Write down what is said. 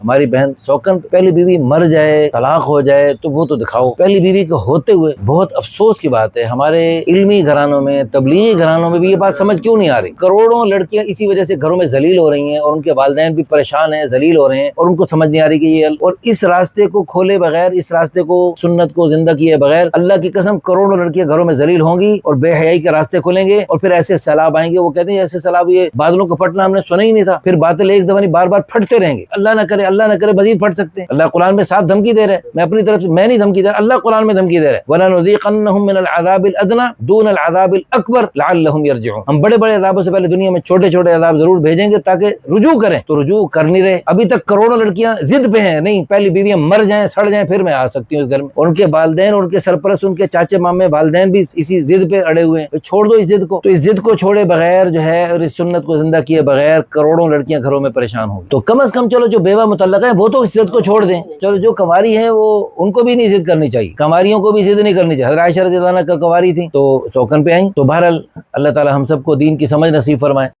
ہماری بہن سوکن پہلی بیوی مر جائے، طلاق ہو جائے تو وہ تو دکھاؤ، پہلی بیوی کو ہوتے ہوئے بہت افسوس کی بات ہے ہمارے علمی گھرانوں میں، تبلیغی گھرانوں میں بھی یہ بات سمجھ کیوں نہیں آ رہی؟ کروڑوں لڑکیاں اسی وجہ سے گھروں میں ذلیل ہو رہی ہیں، اور ان کے والدین بھی پریشان ہیں، ذلیل ہو رہے ہیں، اور ان کو سمجھ نہیں آ رہی کہ یہ اور اس راستے کو کھولے بغیر، اس راستے کو، سنت کو زندہ کیے بغیر، اللہ کی قسم کروڑوں لڑکیاں گھروں میں ذلیل ہوں گی اور بے حیائی کے راستے کھلیں گے، اور پھر ایسے سیلاب آئیں گے۔ وہ کہتے ہیں ایسے سیلاب، یہ بادلوں کو پھٹنا ہم نے سنا ہی نہیں تھا، پھر باطل ایک دفعہ نہیں بار بار پھٹتے رہیں گے۔ اللہ نہ کرے، اللہ نہ کرے مزید پھٹ سکتے ہیں۔ اللہ قرآن میں صاف دھمکی دے رہا ہے، میں اپنی طرف سے میں نہیں دھمکی دے رہا، اللہ قرآن میں دھمکی دے رہا ہے، وَلَنُذِيقَنَّهُم مِّنَ الْعَذَابِ الْأَدْنَىٰ دُونَ الْعَذَابِ الْأَكْبَرِ لَعَلَّهُمْ يَرْجِعُونَ۔ ہم بڑے بڑے عذابوں سے پہلے دنیا میں چھوٹے چھوٹے عذاب ضرور بھیجیں گے تاکہ رجوع کریں، تو رجوع کر نہیں رہے۔ ابھی تک کروڑوں لڑکیاں ضد پہ ہیں، نہیں پہلی بیویاں مر جائیں، سڑ جائیں، پھر میں آ سکتی ہوں اس گھر میں، اور ان کے والدین، ان کے سرپرست، ان کے چاچے مامے والدین بھی اسی ضد پہ اڑے ہوئے ہیں۔ چھوڑ دو اس ضد کو۔ تو اس ضد کو چھوڑے بغیر جو ہے، اور اس سنت کو زندہ کیے بغیر کروڑوں لڑکیاں گھروں میں پریشان ہوں گی۔ تو کم از کم چلو جو بیوہ مطلقہ ہیں وہ تو اس ضد کو چھوڑ دیں، چلو جو کنواری ہیں وہ ان کو بھی نہیں ضد کرنی چاہیے، کنواریوں کو بھی ضد نہیں کرنی چاہیے۔ حضرت عائشہ رضی اللہ عنہا کنواری تھی تو سوکن پہ آئیں۔ تو بہرحال اللہ تعالی ہم سب کو دین کی سمجھ نصیب فرمائے۔